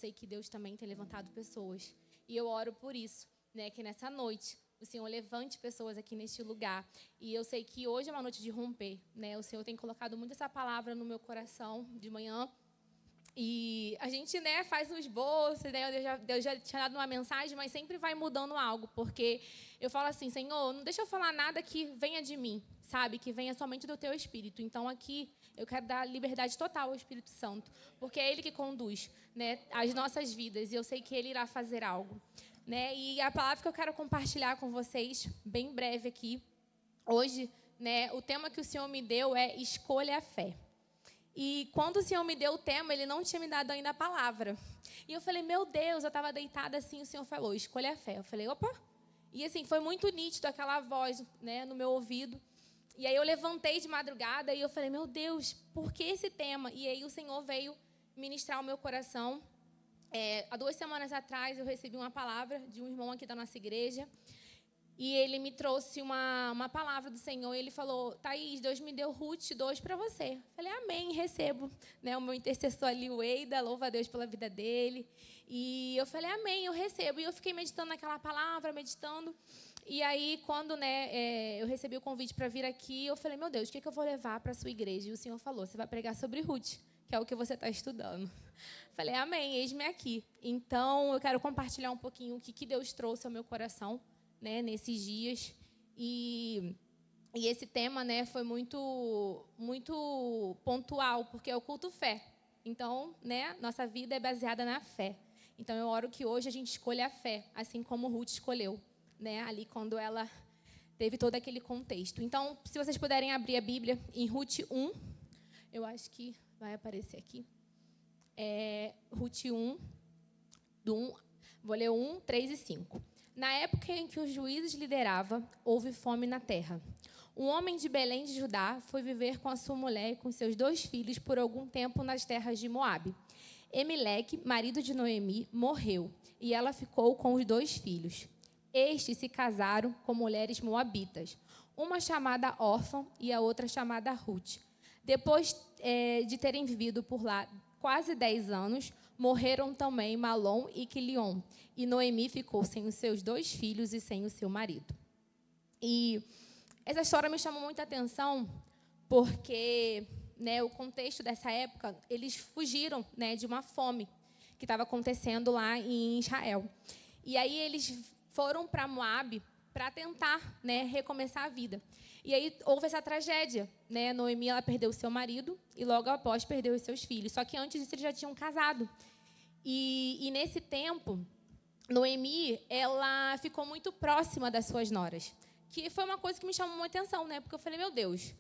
Sei que Deus também tem levantado pessoas. E eu oro por isso, né? Que nessa noite o Senhor levante pessoas aqui neste lugar. E eu sei que hoje é uma noite de romper, né? O Senhor tem colocado muito essa palavra no meu coração de manhã. E a gente, né, faz um esboço, né? Deus já tinha dado uma mensagem, mas sempre vai mudando algo. Porque eu falo assim, Senhor, não deixa eu falar nada que venha de mim, sabe? Que venha somente do Teu Espírito. Então, aqui, eu quero dar liberdade total ao Espírito Santo. Porque é Ele que conduz, né, as nossas vidas. E eu sei que Ele irá fazer algo, né? E a palavra que eu quero compartilhar com vocês, bem breve aqui, hoje, né, o tema que o Senhor me deu é Escolha a Fé. E quando o Senhor me deu o tema, Ele não tinha me dado ainda a palavra. E eu falei, meu Deus, eu estava deitada assim, o Senhor falou, escolha a fé. Eu falei, opa. E assim, foi muito nítido aquela voz, né, no meu ouvido. E aí eu levantei de madrugada e eu falei, meu Deus, por que esse tema? E aí o Senhor veio ministrar o meu coração. Há 2 semanas atrás eu recebi uma palavra de um irmão aqui da nossa igreja. E ele me trouxe uma palavra do Senhor. E ele falou, Thaís, Deus me deu Ruth 2 para você. Eu falei, amém, recebo. Né, o meu intercessor ali, o Eida, louva a Deus pela vida dele. E eu falei, amém, eu recebo. E eu fiquei meditando naquela palavra, meditando. E aí, quando, né, eu recebi o convite para vir aqui, eu falei, meu Deus, o que eu vou levar para a sua igreja? E o Senhor falou, você vai pregar sobre Ruth, que é o que você está estudando. Falei, amém, eis-me aqui. Então, eu quero compartilhar um pouquinho o que Deus trouxe ao meu coração, né, nesses dias. E esse tema, né, foi muito pontual, porque é o culto fé. Então, né, nossa vida é baseada na fé. Então, eu oro que hoje a gente escolha a fé, assim como Ruth escolheu, né, ali quando ela teve todo aquele contexto. Então, se vocês puderem abrir a Bíblia em Ruth 1, eu acho que vai aparecer aqui. Ruth 1, vou ler 1, 3 e 5. Na época em que os juízes lideravam, houve fome na terra. Um homem de Belém de Judá foi viver com a sua mulher e com seus 2 filhos por algum tempo nas terras de Moabe. Emelec, marido de Noemi, morreu, e ela ficou com os 2 filhos. Estes se casaram com mulheres moabitas, uma chamada Órfã e a outra chamada Ruth. Depois de terem vivido por lá quase 10 anos, morreram também Malom e Quilion, e Noemi ficou sem os seus 2 filhos e sem o seu marido. E essa história me chamou muita atenção porque, né, o contexto dessa época, eles fugiram, né, de uma fome que estava acontecendo lá em Israel. E aí eles foram para Moabe para tentar, né, recomeçar a vida. E aí houve essa tragédia, né? Noemi, ela perdeu o seu marido e logo após perdeu os seus filhos. Só que antes disso eles já tinham casado. E nesse tempo, Noemi, ela ficou muito próxima das suas noras, que foi uma coisa que me chamou muita atenção, né? Porque eu falei, meu Deus,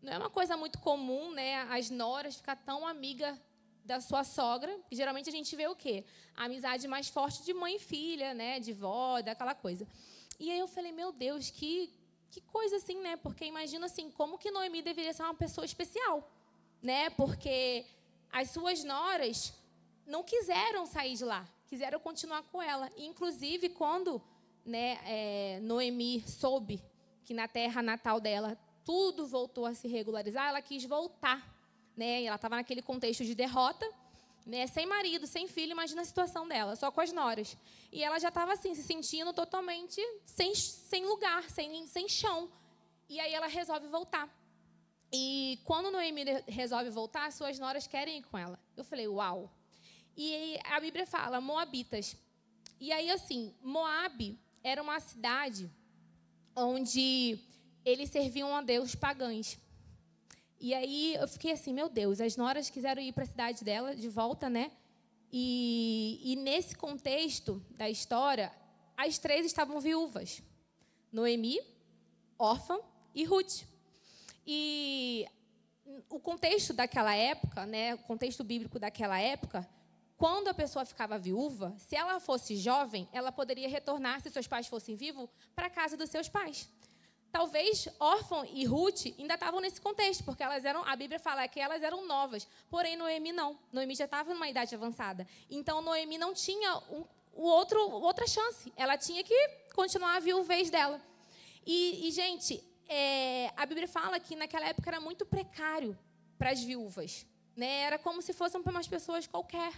não é uma coisa muito comum, né? As noras ficar tão amiga da sua sogra. E geralmente a gente vê o quê? A amizade mais forte de mãe e filha, né? De vó, daquela coisa. E aí eu falei, meu Deus, que coisa assim, né? Porque imagina assim, como que Noemi deveria ser uma pessoa especial, né? Porque as suas noras não quiseram sair de lá, quiseram continuar com ela. E, inclusive, quando, né, Noemi soube que na terra natal dela tudo voltou a se regularizar, ela quis voltar, né? E ela estava naquele contexto de derrota, né, sem marido, sem filho, imagina a situação dela, só com as noras. E ela já estava assim, se sentindo totalmente sem lugar, sem chão. E aí ela resolve voltar. E quando Noemi resolve voltar, suas noras querem ir com ela. Eu falei, uau. E a Bíblia fala, moabitas. E aí, assim, Moabe era uma cidade onde eles serviam a deuses pagãos. E aí eu fiquei assim, meu Deus, as noras quiseram ir para a cidade dela, de volta, né? E nesse contexto da história, as 3 estavam viúvas. Noemi, órfã e Ruth. E o contexto daquela época, né, o contexto bíblico daquela época, quando a pessoa ficava viúva, se ela fosse jovem, ela poderia retornar, se seus pais fossem vivos, para a casa dos seus pais. Talvez Órfã e Ruth ainda estavam nesse contexto, porque elas eram, a Bíblia fala que elas eram novas, porém Noemi não. Noemi já estava numa idade avançada. Então Noemi não tinha outra chance. Ela tinha que continuar a viuvez dela. E gente, a Bíblia fala que naquela época era muito precário para as viúvas, né? Era como se fossem para umas pessoas qualquer.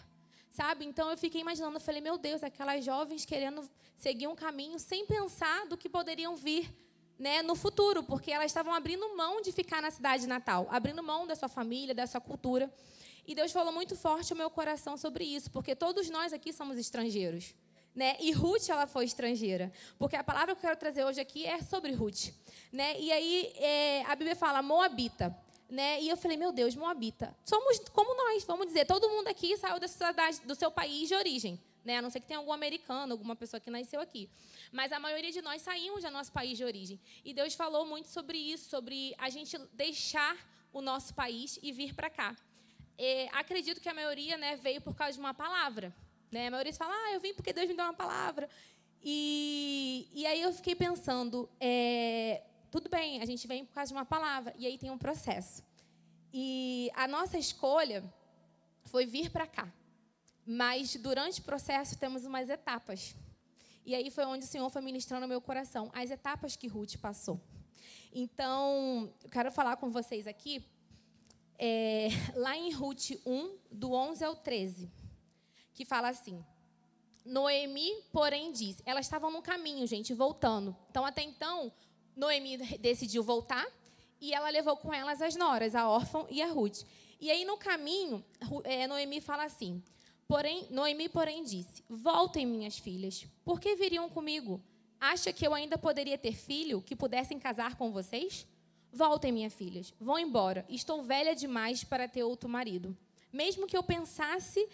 sabe? Então, eu fiquei imaginando, eu falei, meu Deus, aquelas jovens querendo seguir um caminho sem pensar do que poderiam vir, né, no futuro, porque elas estavam abrindo mão de ficar na cidade natal, abrindo mão da sua família, da sua cultura. E Deus falou muito forte ao meu coração sobre isso, porque todos nós aqui somos estrangeiros, né? E Ruth, ela foi estrangeira, porque a palavra que eu quero trazer hoje aqui é sobre Ruth, né? E aí a Bíblia fala moabita, né? E eu falei, meu Deus, moabita, somos como nós, vamos dizer, todo mundo aqui saiu da cidade, do seu país de origem, né? A não ser que tenha algum americano, alguma pessoa que nasceu aqui, mas a maioria de nós saímos do nosso país de origem. E Deus falou muito sobre isso, sobre a gente deixar o nosso país e vir para cá. Acredito que a maioria, né, veio por causa de uma palavra, né? A maioria fala, eu vim porque Deus me deu uma palavra. E aí eu fiquei pensando, tudo bem, a gente vem por causa de uma palavra, e aí tem um processo. E a nossa escolha foi vir para cá, mas durante o processo temos umas etapas. E aí foi onde o Senhor foi ministrando no meu coração, as etapas que Ruth passou. Então, eu quero falar com vocês aqui, lá em Ruth 1, do 11 ao 13, que fala assim, Noemi, porém, disse, elas estavam no caminho, gente, voltando. Então, até então, Noemi decidiu voltar e ela levou com elas as noras, a Orfa e a Ruth. E aí, no caminho, Noemi fala assim, Noemi, porém, disse, voltem, minhas filhas, por que viriam comigo? Acha que eu ainda poderia ter filho que pudessem casar com vocês? Voltem, minhas filhas, vão embora. Estou velha demais para ter outro marido. Mesmo que eu pensasse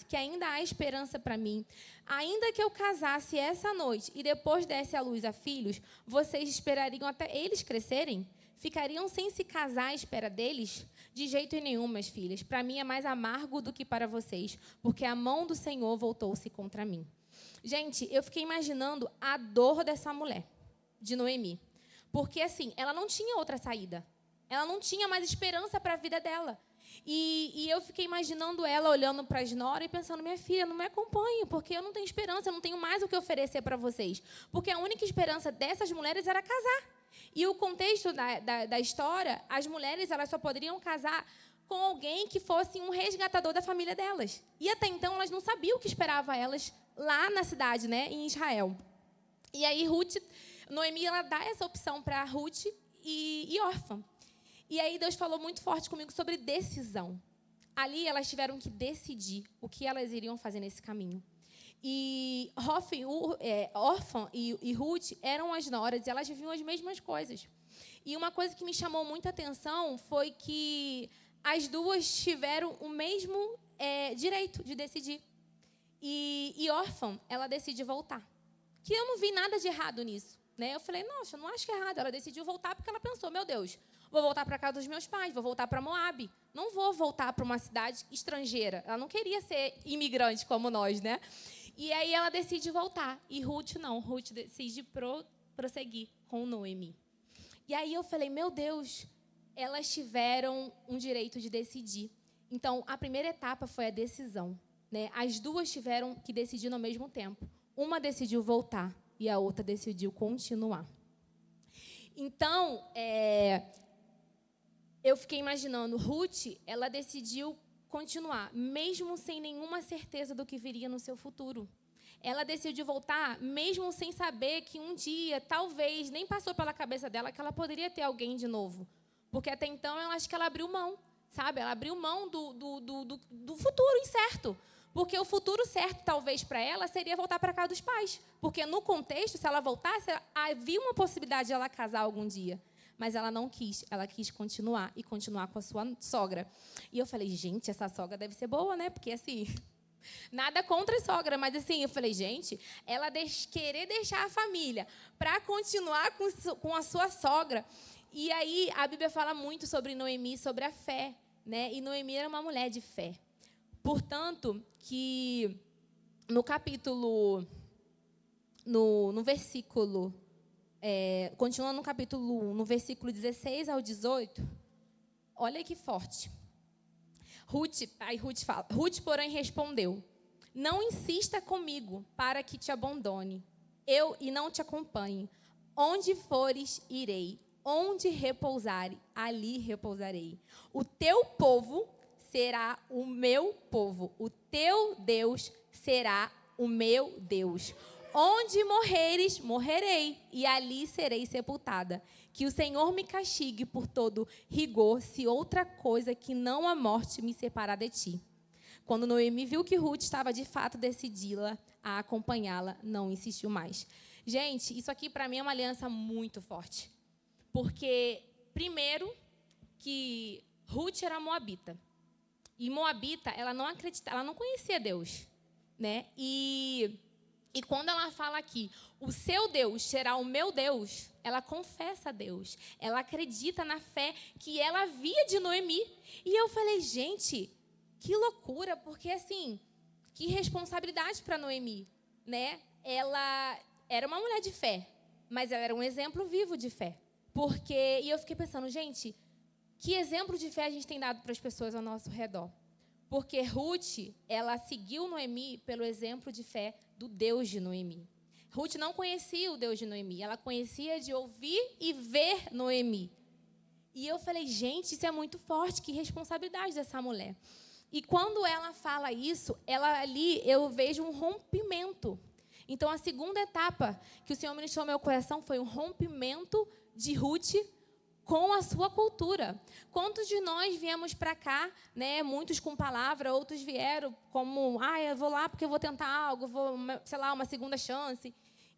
que ainda há esperança para mim, ainda que eu casasse essa noite e depois desse à luz a filhos, vocês esperariam até eles crescerem? Ficariam sem se casar à espera deles? De jeito nenhum, minhas filhas. Para mim é mais amargo do que para vocês, porque a mão do Senhor voltou-se contra mim. Gente, eu fiquei imaginando a dor dessa mulher, de Noemi. Porque, assim, ela não tinha outra saída. Ela não tinha mais esperança para a vida dela. E eu fiquei imaginando ela olhando para as noras e pensando, minha filha, não me acompanhe, porque eu não tenho esperança, eu não tenho mais o que oferecer para vocês. Porque a única esperança dessas mulheres era casar. E o contexto da história, as mulheres elas só poderiam casar com alguém que fosse um resgatador da família delas. E até então elas não sabiam o que esperava elas lá na cidade, né, em Israel. E aí Noemi ela dá essa opção para Ruth e Orfa. E aí Deus falou muito forte comigo sobre decisão. Ali elas tiveram que decidir o que elas iriam fazer nesse caminho. E Orfa e Ruth eram as noras e elas viviam as mesmas coisas. E uma coisa que me chamou muita atenção foi que as duas tiveram o mesmo direito de decidir. E Orfa, ela decide voltar. Que eu não vi nada de errado nisso. Né? Eu falei, nossa, eu não acho que é errado. Ela decidiu voltar porque ela pensou, meu Deus, vou voltar para a casa dos meus pais, vou voltar para Moabe. Não vou voltar para uma cidade estrangeira. Ela não queria ser imigrante como nós, né? E aí ela decide voltar. E Ruth não. Ruth decide prosseguir com Noemi. E aí eu falei, meu Deus, elas tiveram um direito de decidir. Então, a primeira etapa foi a decisão. Né? As duas tiveram que decidir no mesmo tempo. Uma decidiu voltar e a outra decidiu continuar. Então, eu fiquei imaginando, Ruth, ela decidiu continuar, mesmo sem nenhuma certeza do que viria no seu futuro. Ela decidiu voltar, mesmo sem saber que um dia, talvez, nem passou pela cabeça dela que ela poderia ter alguém de novo. Porque até então, eu acho que ela abriu mão, sabe? Ela abriu mão do futuro incerto. Porque o futuro certo, talvez, para ela, seria voltar para a casa dos pais. Porque, no contexto, se ela voltasse, havia uma possibilidade de ela casar algum dia. Mas ela não quis. Ela quis continuar e continuar com a sua sogra. E eu falei, gente, essa sogra deve ser boa, né? Porque, assim, nada contra a sogra. Mas, assim, eu falei, gente, ela querer deixar a família para continuar com a sua sogra. E aí, a Bíblia fala muito sobre Noemi, sobre a fé. Né? E Noemi era uma mulher de fé. Portanto, que no capítulo, no versículo, continuando no capítulo 1, no versículo 16 ao 18, olha que forte. Ruth fala, Ruth, porém, respondeu, não insista comigo para que te abandone, e não te acompanhe. Onde fores, irei. Onde repousares, ali repousarei. O teu povo será o meu povo. O teu Deus será o meu Deus. Onde morreres, morrerei, e ali serei sepultada. Que o Senhor me castigue por todo rigor, se outra coisa que não a morte me separar de ti. Quando Noemi viu que Ruth estava de fato decidida a acompanhá-la, não insistiu mais. Gente, isso aqui para mim é uma aliança muito forte. Porque, primeiro, que Ruth era moabita. E moabita, ela não acreditava, ela não conhecia Deus, né? E quando ela fala aqui, o seu Deus será o meu Deus, ela confessa a Deus. Ela acredita na fé que ela via de Noemi. E eu falei, gente, que loucura, porque assim, que responsabilidade para Noemi, né? Ela era uma mulher de fé, mas ela era um exemplo vivo de fé. E eu fiquei pensando, gente, que exemplo de fé a gente tem dado para as pessoas ao nosso redor? Porque Ruth, ela seguiu Noemi pelo exemplo de fé do Deus de Noemi. Ruth não conhecia o Deus de Noemi, ela conhecia de ouvir e ver Noemi. E eu falei, gente, isso é muito forte, que responsabilidade dessa mulher. E quando ela fala isso, ali eu vejo um rompimento. Então, a segunda etapa que o Senhor ministrou ao meu coração foi um rompimento de Ruth com a sua cultura. Quantos de nós viemos para cá, né, muitos com palavra, outros vieram como, eu vou lá porque eu vou tentar algo, uma segunda chance.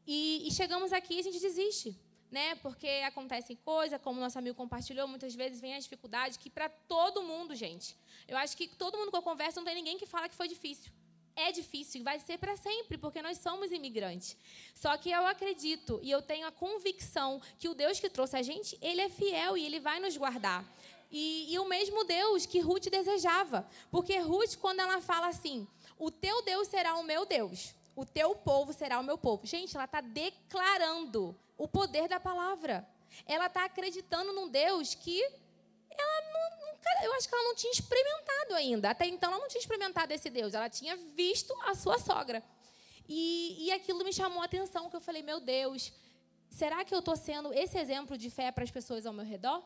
E chegamos aqui e a gente desiste, né, porque acontecem coisas, como nosso amigo compartilhou, muitas vezes vem a dificuldade, que para todo mundo, gente, eu acho que todo mundo que eu converso, não tem ninguém que fala que foi difícil. É difícil e vai ser para sempre, porque nós somos imigrantes. Só que eu acredito e eu tenho a convicção que o Deus que trouxe a gente, Ele é fiel e Ele vai nos guardar. E o mesmo Deus que Ruth desejava. Porque Ruth, quando ela fala assim, o teu Deus será o meu Deus, o teu povo será o meu povo. Gente, ela está declarando o poder da palavra. Ela está acreditando num Deus que eu acho que ela não tinha experimentado ainda. Até então, ela não tinha experimentado esse Deus. Ela tinha visto a sua sogra. E aquilo me chamou a atenção, que eu falei, meu Deus, será que eu estou sendo esse exemplo de fé para as pessoas ao meu redor?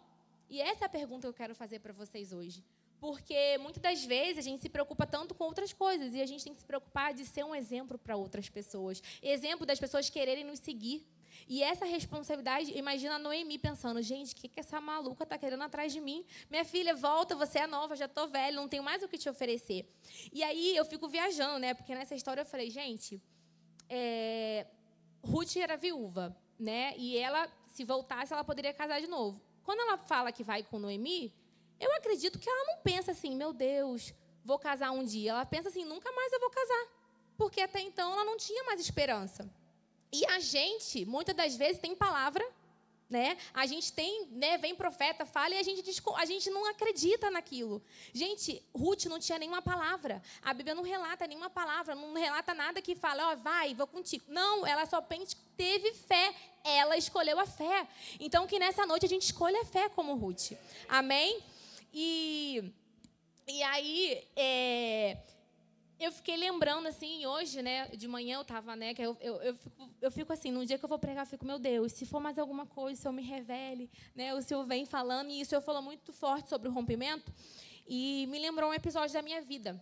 E essa é a pergunta que eu quero fazer para vocês hoje. Porque, muitas das vezes, a gente se preocupa tanto com outras coisas. E a gente tem que se preocupar de ser um exemplo para outras pessoas. Exemplo das pessoas quererem nos seguir. E essa responsabilidade, imagina a Noemi pensando, gente, o que essa maluca está querendo atrás de mim? Minha filha, volta, você é nova, já estou velha, não tenho mais o que te oferecer. E aí eu fico viajando, né? Porque nessa história eu falei, gente, Ruth era viúva, né? E ela, se voltasse, ela poderia casar de novo. Quando ela fala que vai com Noemi, eu acredito que ela não pensa assim, meu Deus, vou casar um dia. Ela pensa assim, nunca mais eu vou casar. Porque até então ela não tinha mais esperança. E a gente, muitas das vezes, tem palavra, né? A gente tem, né, vem profeta, fala, e a gente não acredita naquilo. Gente, Ruth não tinha nenhuma palavra. A Bíblia não relata nenhuma palavra, não relata nada que fala, vai, vou contigo. Não, ela somente teve fé. Ela escolheu a fé. Então, que nessa noite a gente escolha a fé como Ruth. Amém? E aí, eu fiquei lembrando, assim, hoje, né, de manhã eu estava, né, que eu fico assim, no dia que eu vou pregar, eu fico, meu Deus, se for mais alguma coisa, o Senhor me revele, né, o Senhor vem falando, e o Senhor falou muito forte sobre o rompimento, e me lembrou um episódio da minha vida.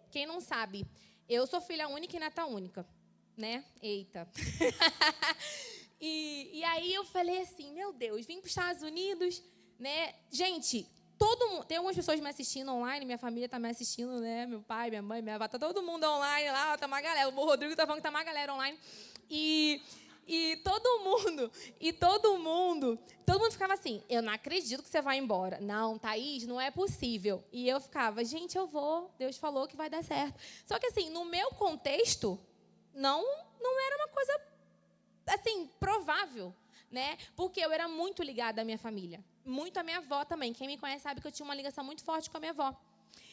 Quem não sabe, eu sou filha única e neta única, né, eita. e aí eu falei assim, meu Deus, vim para os Estados Unidos, né, gente... Todo mundo, tem algumas pessoas me assistindo online, minha família está me assistindo, né? Meu pai, minha mãe, minha avó, tá todo mundo online lá, tá uma galera. O Rodrigo tá falando que tá uma galera online. E todo mundo ficava assim, eu não acredito que você vai embora. Não, Thaís, não é possível. E eu ficava, gente, eu vou, Deus falou que vai dar certo. Só que assim, no meu contexto, não era uma coisa, assim, provável, né? Porque eu era muito ligada à minha família. Muito à minha avó também. Quem me conhece sabe que eu tinha uma ligação muito forte com a minha avó.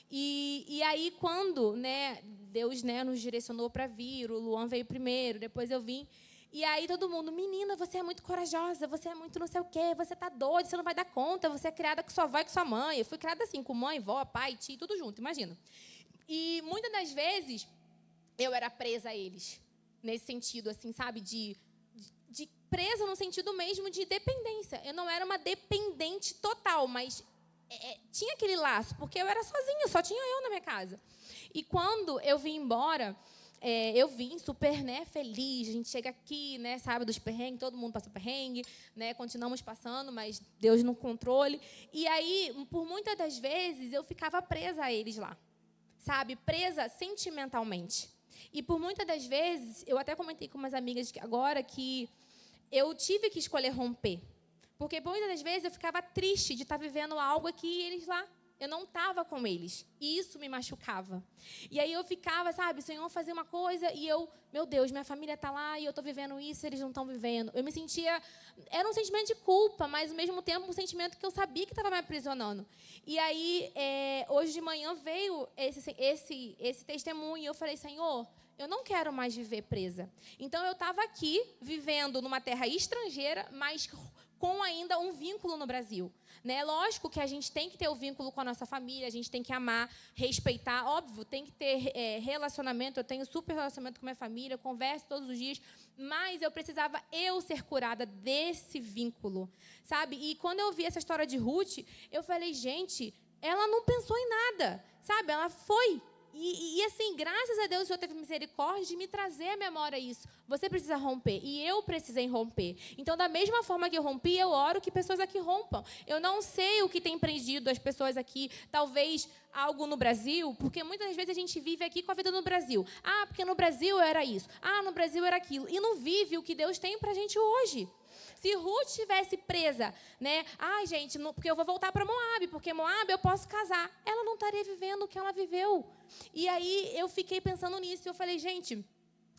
E aí, quando, né, Deus, né, nos direcionou para vir, o Luan veio primeiro, depois eu vim. E aí todo mundo, menina, você é muito corajosa, você é muito não sei o quê, você tá doida, você não vai dar conta, você é criada com sua avó e com sua mãe. Eu fui criada assim, com mãe, vó, pai, tio, tudo junto, imagina. E muitas das vezes, eu era presa a eles. Nesse sentido, assim, sabe, de presa no sentido mesmo de dependência. Eu não era uma dependente total, mas tinha aquele laço, porque eu era sozinha, só tinha eu na minha casa. E quando eu vim embora, eu vim super, né, feliz. A gente chega aqui, né, sabe, dos perrengues, todo mundo passa perrengue, né, continuamos passando, mas Deus no controle. E aí, por muitas das vezes, eu ficava presa a eles lá, sabe, presa sentimentalmente. E por muitas das vezes, eu até comentei com umas amigas agora que eu tive que escolher romper. Porque muitas das vezes eu ficava triste de estar vivendo algo aqui e eles lá. Eu não estava com eles. E isso me machucava. E aí eu ficava, sabe, Senhor, fazer uma coisa e eu, meu Deus, minha família está lá e eu estou vivendo isso e eles não estão vivendo. Eu me sentia, era um sentimento de culpa, mas ao mesmo tempo um sentimento que eu sabia que estava me aprisionando. E aí, hoje de manhã veio esse testemunho e eu falei, Senhor, eu não quero mais viver presa. Então eu estava aqui, vivendo numa terra estrangeira, mas com ainda um vínculo no Brasil. Né? Lógico que a gente tem que ter o vínculo com a nossa família, a gente tem que amar, respeitar, óbvio, tem que ter relacionamento, eu tenho super relacionamento com minha família, converso todos os dias, mas eu precisava ser curada desse vínculo, sabe? E quando eu vi essa história de Ruth, eu falei, gente, ela não pensou em nada, sabe? Ela foi. E assim, graças a Deus, o Senhor teve misericórdia de me trazer à memória isso. Você precisa romper. E eu precisei romper. Então, da mesma forma que eu rompi, eu oro que pessoas aqui rompam. Eu não sei o que tem prendido as pessoas aqui, talvez algo no Brasil, porque muitas vezes a gente vive aqui com a vida no Brasil. Ah, porque no Brasil era isso. Ah, no Brasil era aquilo. E não vive o que Deus tem pra gente hoje. Se Ruth estivesse presa, né? Ai, gente, porque eu vou voltar para Moabe, porque Moabe eu posso casar. Ela não estaria vivendo o que ela viveu. E aí eu fiquei pensando nisso. E eu falei, gente,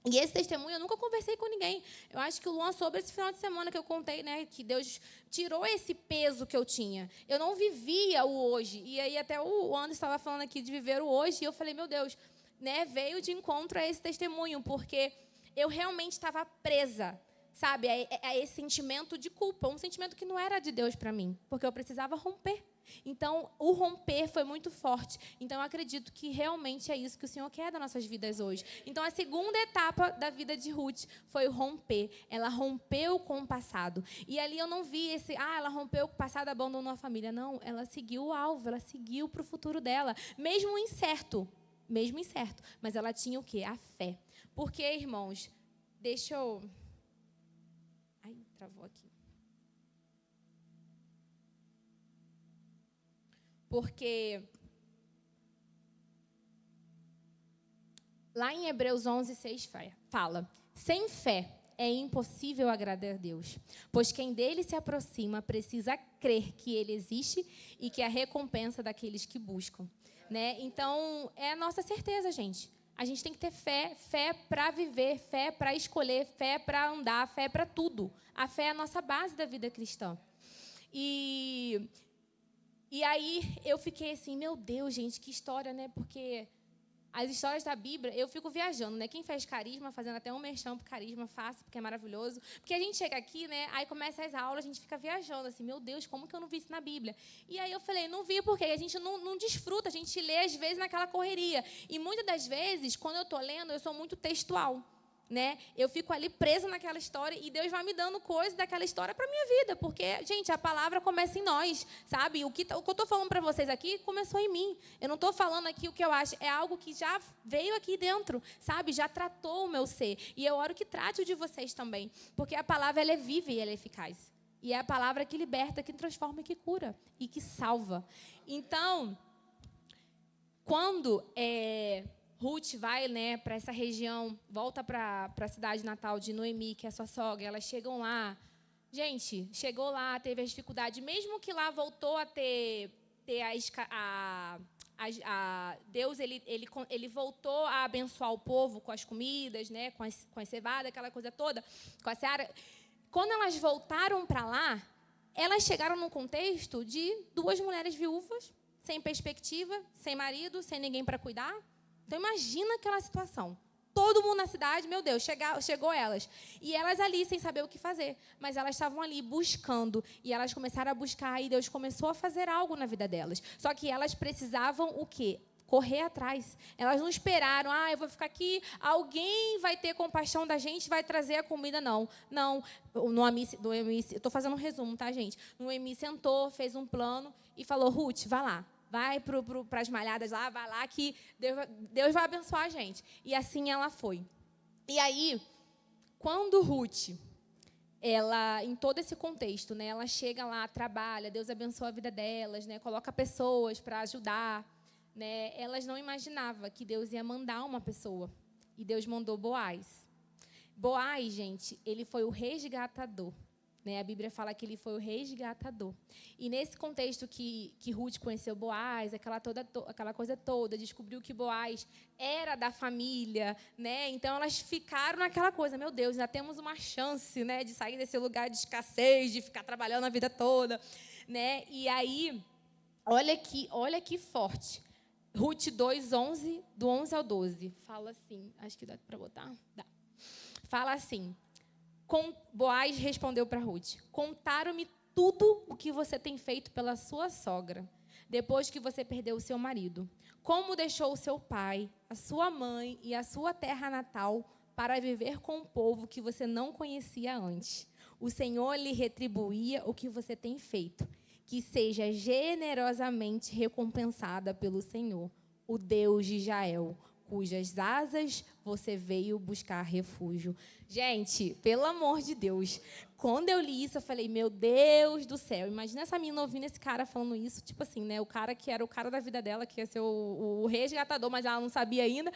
e esse testemunho eu nunca conversei com ninguém. Eu acho que o Luan soube esse final de semana que eu contei, né? Que Deus tirou esse peso que eu tinha. Eu não vivia o hoje. E aí até o Anderson estava falando aqui de viver o hoje. E eu falei, meu Deus, né? Veio de encontro a esse testemunho, porque eu realmente estava presa. Sabe, esse sentimento de culpa, um sentimento que não era de Deus para mim, porque eu precisava romper. Então, o romper foi muito forte. Então, eu acredito que realmente é isso que o Senhor quer das nossas vidas hoje. Então, a segunda etapa da vida de Ruth foi o romper. Ela rompeu com o passado. E ali eu não vi ela rompeu com o passado, abandonou a família. Não, ela seguiu o alvo, ela seguiu para o futuro dela, mesmo incerto, mas ela tinha o quê? A fé. Porque, irmãos, deixa eu... Ai, travou aqui. Porque lá em Hebreus 11:6 fala: sem fé é impossível agradar a Deus, pois quem dele se aproxima precisa crer que ele existe e que é a recompensa daqueles que buscam. Né? Então, é a nossa certeza, gente. A gente tem que ter fé para viver, fé para escolher, fé para andar, fé para tudo. A fé é a nossa base da vida cristã. E aí eu fiquei assim, meu Deus, gente, que história, né? Porque as histórias da Bíblia, eu fico viajando, né? Quem faz carisma, fazendo até um merchan pro carisma, faça, porque é maravilhoso. Porque a gente chega aqui, né? Aí começa as aulas, a gente fica viajando, assim, meu Deus, como que eu não vi isso na Bíblia? E aí eu falei, não vi porque a gente não desfruta, a gente lê, às vezes, naquela correria. E muitas das vezes, quando eu estou lendo, eu sou muito textual. Né? Eu fico ali presa naquela história e Deus vai me dando coisas daquela história para a minha vida, porque, gente, a palavra começa em nós, sabe? O que eu estou falando para vocês aqui começou em mim. Eu não estou falando aqui o que eu acho, é algo que já veio aqui dentro, sabe? Já tratou o meu ser. E eu oro que trate o de vocês também, porque a palavra ela é viva e ela é eficaz. E é a palavra que liberta, que transforma e que cura e que salva. Então, quando Ruth vai, né, para essa região, volta para a cidade natal de Noemi, que é sua sogra, elas chegam lá. Gente, chegou lá, teve as dificuldades, mesmo que lá voltou a ter Deus, ele voltou a abençoar o povo com as comidas, né, com as cevadas, aquela coisa toda, com a seara. Quando elas voltaram para lá, elas chegaram num contexto de 2 mulheres viúvas, sem perspectiva, sem marido, sem ninguém para cuidar. Então, imagina aquela situação. Todo mundo na cidade, meu Deus, chegou elas. E elas ali, sem saber o que fazer. Mas elas estavam ali buscando. E elas começaram a buscar. E Deus começou a fazer algo na vida delas. Só que elas precisavam o quê? correr atrás. Elas não esperaram, eu vou ficar aqui, alguém vai ter compaixão da gente, vai trazer a comida, não. Não, Noemi, eu estou fazendo um resumo, tá, gente? Noemi sentou, fez um plano e falou, Ruth, vai lá. Vai para as malhadas lá, vai lá que Deus vai abençoar a gente. E assim ela foi. E aí, quando Ruth, ela, em todo esse contexto, né, ela chega lá, trabalha, Deus abençoa a vida delas, né, coloca pessoas para ajudar, né, elas não imaginavam que Deus ia mandar uma pessoa. E Deus mandou Boaz. Boaz, gente, ele foi o resgatador. Né, a Bíblia fala que ele foi o resgatador. E nesse contexto que Ruth conheceu Boaz, aquela coisa toda, descobriu que Boaz era da família, né? Então elas ficaram naquela coisa, meu Deus, já temos uma chance, né, de sair desse lugar de escassez, de ficar trabalhando a vida toda, né? E aí, olha que forte. Ruth 2:11, do 11 ao 12, fala assim, acho que dá para botar? Dá. Fala assim: Boaz respondeu para Ruth, contaram-me tudo o que você tem feito pela sua sogra, depois que você perdeu o seu marido. Como deixou o seu pai, a sua mãe e a sua terra natal para viver com um povo que você não conhecia antes. O Senhor lhe retribuía o que você tem feito, que seja generosamente recompensada pelo Senhor, o Deus de Israel, cujas asas você veio buscar refúgio. Gente, pelo amor de Deus, quando eu li isso, eu falei, meu Deus do céu, imagina essa menina ouvindo esse cara falando isso, tipo assim, né, o cara que era o cara da vida dela, que ia ser o resgatador, mas ela não sabia ainda.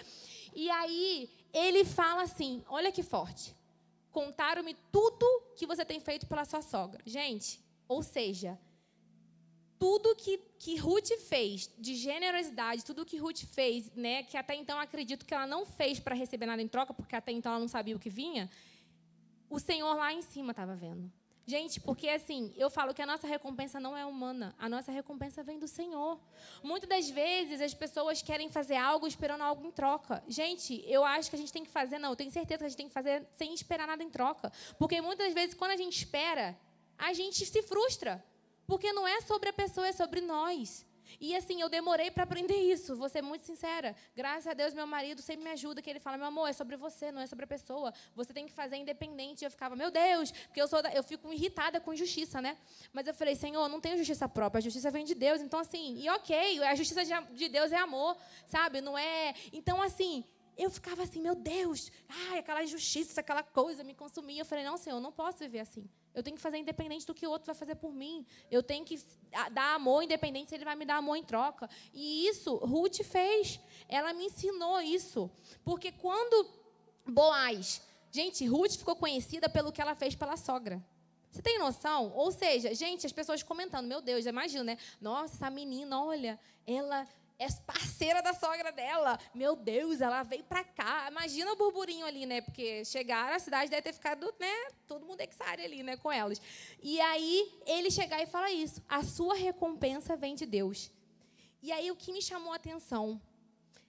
E aí, ele fala assim, olha que forte, contaram-me tudo que você tem feito pela sua sogra. Gente, ou seja, tudo que Ruth fez de generosidade, tudo que Ruth fez, né, que até então acredito que ela não fez para receber nada em troca, porque até então ela não sabia o que vinha, o Senhor lá em cima estava vendo. Gente, porque assim, eu falo que a nossa recompensa não é humana, a nossa recompensa vem do Senhor. Muitas das vezes as pessoas querem fazer algo esperando algo em troca. Gente, eu acho que a gente tem que fazer, não, eu tenho certeza que a gente tem que fazer sem esperar nada em troca. Porque muitas das vezes, quando a gente espera, a gente se frustra. Porque não é sobre a pessoa, é sobre nós. E assim, eu demorei para aprender isso, vou ser muito sincera. Graças a Deus, meu marido sempre me ajuda, que ele fala, meu amor, é sobre você, não é sobre a pessoa. Você tem que fazer independente. E eu ficava, meu Deus, porque eu fico irritada com justiça, né? Mas eu falei, Senhor, não tenho justiça própria, a justiça vem de Deus. Então, assim, e ok, a justiça de Deus é amor, sabe? Não é... Então, assim... Eu ficava assim, meu Deus, aquela injustiça, aquela coisa me consumia. Eu falei, não, Senhor, eu não posso viver assim. Eu tenho que fazer independente do que o outro vai fazer por mim. Eu tenho que dar amor independente se ele vai me dar amor em troca. E isso, Ruth fez. Ela me ensinou isso. Porque quando Boaz... Gente, Ruth ficou conhecida pelo que ela fez pela sogra. Você tem noção? Ou seja, gente, as pessoas comentando, meu Deus, imagina, né? Nossa, essa menina, olha, ela... é parceira da sogra dela. Meu Deus, ela veio para cá. Imagina o burburinho ali, né? Porque chegaram, a cidade deve ter ficado, né? Todo mundo exário ali, né? Com elas. E aí, ele chegar e falar isso. A sua recompensa vem de Deus. E aí, o que me chamou a atenção?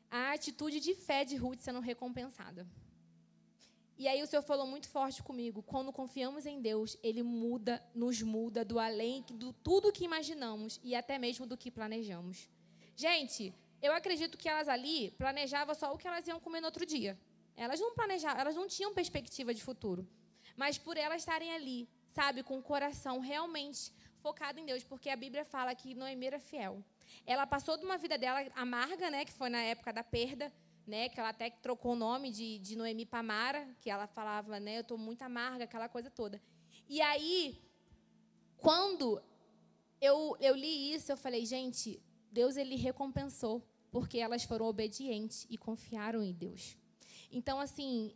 A atitude de fé de Ruth sendo recompensada. E aí, o Senhor falou muito forte comigo. Quando confiamos em Deus, Ele nos muda do além, do tudo que imaginamos e até mesmo do que planejamos. Gente, eu acredito que elas ali planejavam só o que elas iam comer no outro dia. Elas não planejavam, elas não tinham perspectiva de futuro. Mas por elas estarem ali, sabe, com o coração realmente focado em Deus, porque a Bíblia fala que Noemi era fiel. Ela passou de uma vida dela amarga, né, que foi na época da perda, né, que ela até trocou o nome de Noemi para Mara, que ela falava, né, eu estou muito amarga, aquela coisa toda. E aí, quando eu li isso, eu falei, gente... Deus, Ele recompensou, porque elas foram obedientes e confiaram em Deus. Então, assim,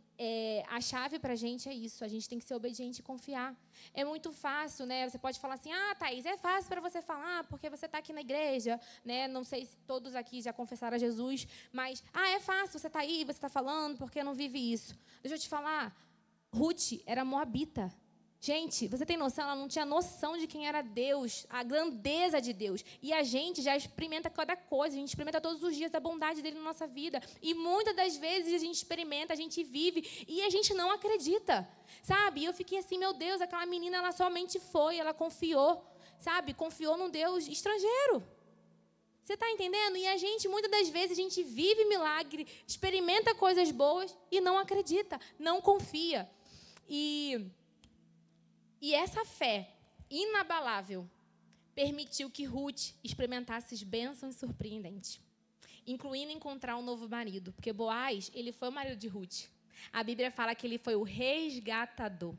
a chave para a gente é isso. A gente tem que ser obediente e confiar. É muito fácil, né? Você pode falar assim, Thaís, é fácil para você falar, porque você está aqui na igreja, né? Não sei se todos aqui já confessaram a Jesus, mas, é fácil, você está aí, você está falando, porque não vive isso. Deixa eu te falar, Ruth era moabita. Gente, você tem noção? Ela não tinha noção de quem era Deus, a grandeza de Deus. E a gente já experimenta cada coisa, a gente experimenta todos os dias a bondade dele na nossa vida. E muitas das vezes a gente experimenta, a gente vive e a gente não acredita, sabe? E eu fiquei assim, meu Deus, aquela menina, ela somente foi, ela confiou, sabe? Confiou num Deus estrangeiro. Você está entendendo? E a gente, muitas das vezes, a gente vive milagre, experimenta coisas boas e não acredita, não confia. E essa fé inabalável permitiu que Ruth experimentasse bênçãos surpreendentes, incluindo encontrar um novo marido. Porque Boaz, ele foi o marido de Ruth. A Bíblia fala que ele foi o resgatador.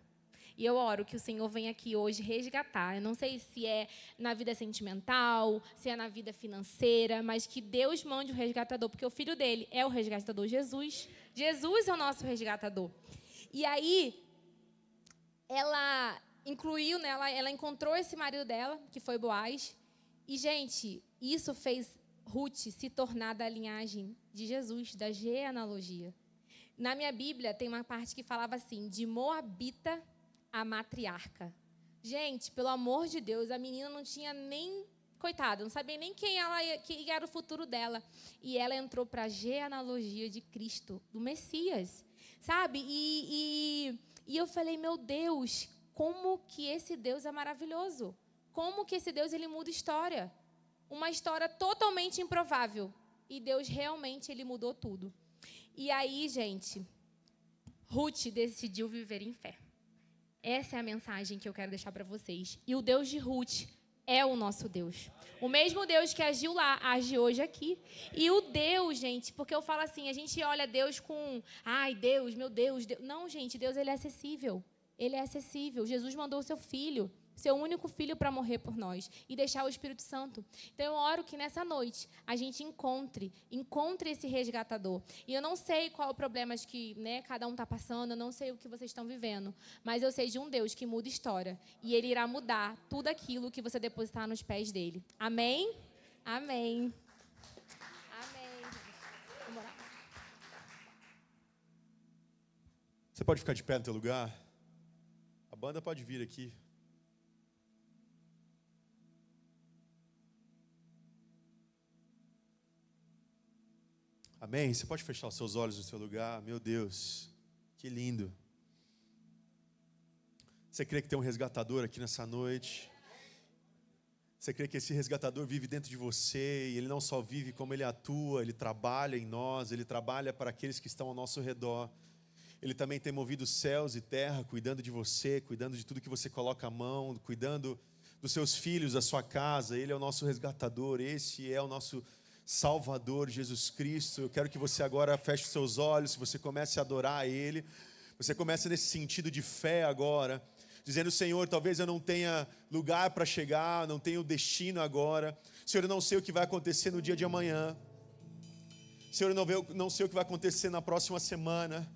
E eu oro que o Senhor venha aqui hoje resgatar. Eu não sei se é na vida sentimental, se é na vida financeira, mas que Deus mande o resgatador, porque o filho dele é o resgatador, Jesus. Jesus é o nosso resgatador. E aí, ela incluiu, né, ela encontrou esse marido dela, que foi Boaz. E, gente, isso fez Ruth se tornar da linhagem de Jesus, da genealogia. Na minha Bíblia, tem uma parte que falava assim, de Moabita a matriarca. Gente, pelo amor de Deus, a menina não tinha nem... Coitada, não sabia nem quem era o futuro dela. E ela entrou para a genealogia de Cristo, do Messias. Sabe? E eu falei, meu Deus, como que esse Deus é maravilhoso. Como que esse Deus, ele muda história. Uma história totalmente improvável. E Deus realmente, ele mudou tudo. E aí, gente, Ruth decidiu viver em fé. Essa é a mensagem que eu quero deixar para vocês. E o Deus de Ruth é o nosso Deus. O mesmo Deus que agiu lá, age hoje aqui. E o Deus, gente, porque eu falo assim, a gente olha Deus com... Ai, Deus, meu Deus, Deus. Não, gente, Deus, ele é acessível. Ele é acessível. Jesus mandou o seu filho, seu único filho, para morrer por nós. E deixar o Espírito Santo. Então, eu oro que nessa noite a gente encontre esse resgatador. E eu não sei qual é o problema que, né, cada um está passando, eu não sei o que vocês estão vivendo. Mas eu sei de um Deus que muda história. E Ele irá mudar tudo aquilo que você depositar nos pés dEle. Amém? Amém. Amém. Vamos orar. Você pode ficar de pé no teu lugar? A banda pode vir aqui. Amém? Você pode fechar os seus olhos no seu lugar? Meu Deus, que lindo. Você crê que tem um resgatador aqui nessa noite? Você crê que esse resgatador vive dentro de você? E ele não só vive, como ele atua, ele trabalha em nós, ele trabalha para aqueles que estão ao nosso redor. Ele também tem movido céus e terra, cuidando de você, cuidando de tudo que você coloca a mão, cuidando dos seus filhos, da sua casa. Ele é o nosso resgatador, esse é o nosso Salvador, Jesus Cristo. Eu quero que você agora feche os seus olhos, que você comece a adorar a Ele. Você comece nesse sentido de fé agora, dizendo, Senhor, talvez eu não tenha lugar para chegar, não tenha o destino agora. Senhor, eu não sei o que vai acontecer no dia de amanhã. Senhor, eu não sei o que vai acontecer na próxima semana.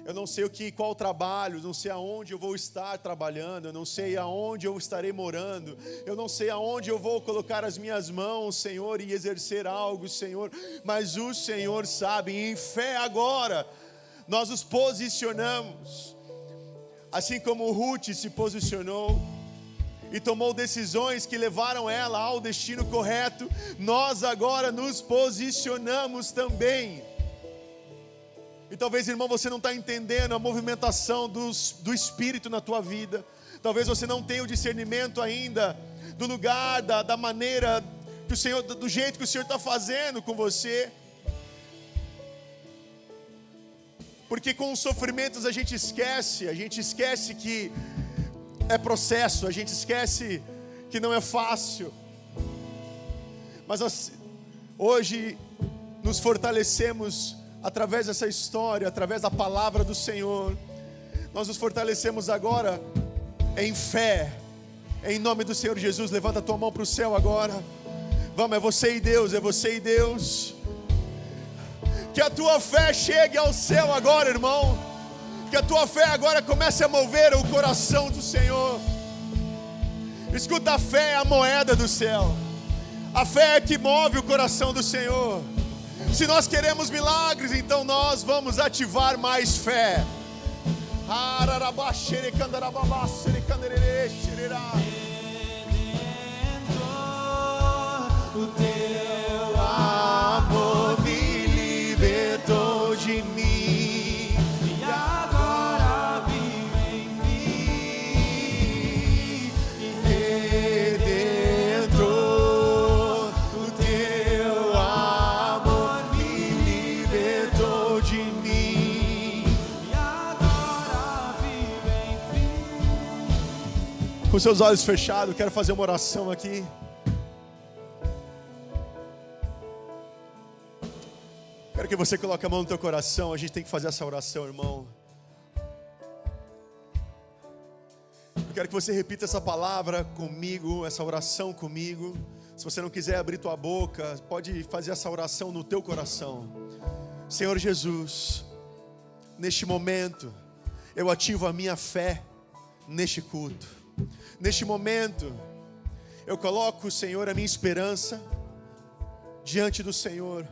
Eu não sei qual trabalho, não sei aonde eu vou estar trabalhando, eu não sei aonde eu estarei morando, eu não sei aonde eu vou colocar as minhas mãos, Senhor, e exercer algo, Senhor, mas o Senhor sabe, e em fé agora, nós nos posicionamos, assim como Ruth se posicionou, e tomou decisões que levaram ela ao destino correto, nós agora nos posicionamos também. E talvez, irmão, você não está entendendo a movimentação do Espírito na tua vida. Talvez você não tenha o discernimento ainda do lugar, da maneira que o Senhor, do jeito que o Senhor está fazendo com você. Porque com os sofrimentos a gente esquece que é processo, a gente esquece que não é fácil. Mas hoje nos fortalecemos através dessa história, através da palavra do Senhor. Nós nos fortalecemos agora em fé, em nome do Senhor Jesus. Levanta a tua mão para o céu agora. Vamos, é você e Deus, é você e Deus. Que a tua fé chegue ao céu agora, irmão. Que a tua fé agora comece a mover o coração do Senhor. Escuta, a fé é a moeda do céu. A fé é que move o coração do Senhor. Se nós queremos milagres, então nós vamos ativar mais fé. O teu amor me libertou de mim e agora vive em mim. Redentor, o teu Com seus olhos fechados, quero fazer uma oração aqui. Quero que você coloque a mão no teu coração. A gente tem que fazer essa oração, irmão. Eu quero que você repita essa palavra comigo, essa oração comigo. Se você não quiser abrir tua boca, pode fazer essa oração no teu coração. Senhor Jesus, neste momento, eu ativo a minha fé neste culto. Neste momento, eu coloco, Senhor, a minha esperança diante do Senhor,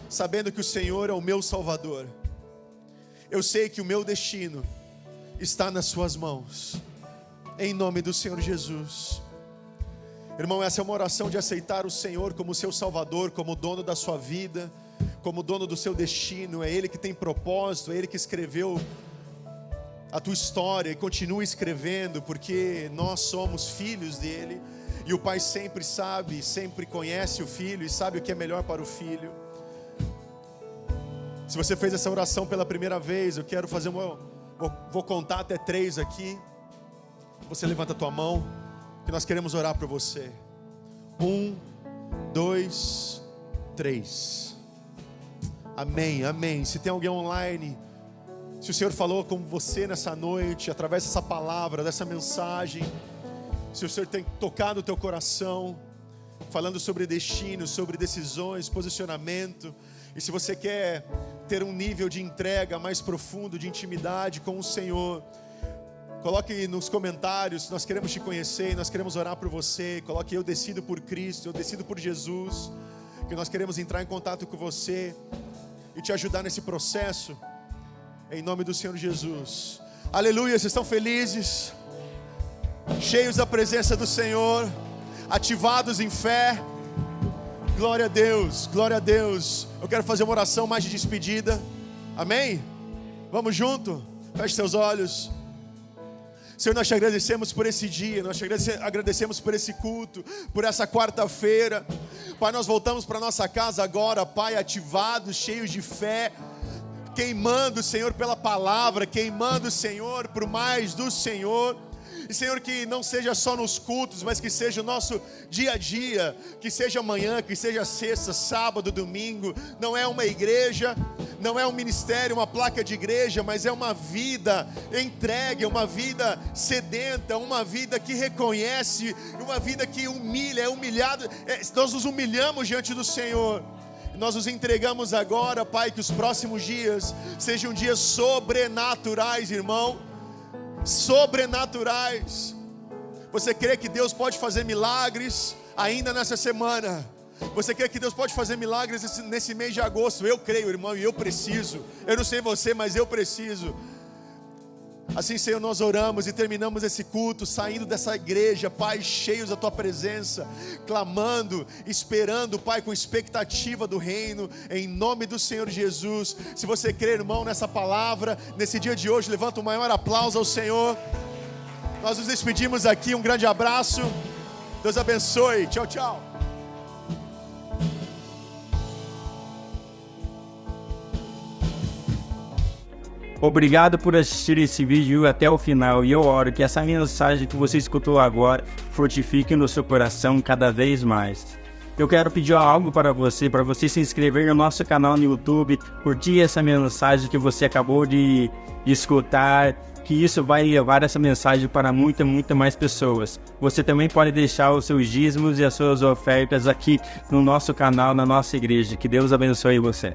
sabendo que o Senhor é o meu Salvador. Eu sei que o meu destino está nas suas mãos, em nome do Senhor Jesus. Irmão, essa é uma oração de aceitar o Senhor como seu Salvador, como dono da sua vida, como dono do seu destino. É Ele que tem propósito, é Ele que escreveu a tua história e continua escrevendo, porque nós somos filhos dele, e o Pai sempre sabe, sempre conhece o filho e sabe o que é melhor para o filho. Se você fez essa oração pela primeira vez, eu quero fazer vou contar até 3 aqui. Você levanta a tua mão, que nós queremos orar por você. 1, 2, 3. Amém, amém. Se tem alguém online, se o Senhor falou com você nessa noite, através dessa palavra, dessa mensagem, se o Senhor tem tocado o teu coração, falando sobre destino, sobre decisões, posicionamento, e se você quer ter um nível de entrega mais profundo, de intimidade com o Senhor, coloque nos comentários. Nós queremos te conhecer e nós queremos orar por você. Coloque: eu decido por Cristo, eu decido por Jesus, que nós queremos entrar em contato com você e te ajudar nesse processo, em nome do Senhor Jesus. Aleluia. Vocês estão felizes, cheios da presença do Senhor, ativados em fé? Glória a Deus, glória a Deus. Eu quero fazer uma oração mais de despedida. Amém? Vamos junto? Feche seus olhos. Senhor, nós te agradecemos por esse dia, nós te agradecemos por esse culto, por essa quarta-feira. Pai, nós voltamos para nossa casa agora, Pai, ativados, cheios de fé, queimando, Senhor, pela palavra, queimando, Senhor, por mais do Senhor. E, Senhor, que não seja só nos cultos, mas que seja o nosso dia a dia, que seja amanhã, que seja sexta, sábado, domingo. Não é uma igreja, não é um ministério, uma placa de igreja, mas é uma vida entregue, uma vida sedenta, uma vida que reconhece, uma vida que humilha, é humilhado. Nós nos humilhamos diante do Senhor. Nós nos entregamos agora, Pai, que os próximos dias sejam dias sobrenaturais, irmão. Sobrenaturais. Você crê que Deus pode fazer milagres ainda nessa semana? Você crê que Deus pode fazer milagres nesse mês de agosto? Eu creio, irmão, e eu preciso. Eu não sei você, mas eu preciso. Assim, Senhor, nós oramos e terminamos esse culto, saindo dessa igreja, Pai, cheios da Tua presença, clamando, esperando, Pai, com expectativa do reino, em nome do Senhor Jesus. Se você crê, irmão, nessa palavra, nesse dia de hoje, levanta um maior aplauso ao Senhor. Nós nos despedimos aqui, um grande abraço, Deus abençoe, tchau, tchau. Obrigado por assistir esse vídeo até o final, e eu oro que essa mensagem que você escutou agora frutifique no seu coração cada vez mais. Eu quero pedir algo para você se inscrever no nosso canal no YouTube, curtir essa mensagem que você acabou de escutar, que isso vai levar essa mensagem para muita mais pessoas. Você também pode deixar os seus dízimos e as suas ofertas aqui no nosso canal, na nossa igreja. Que Deus abençoe você.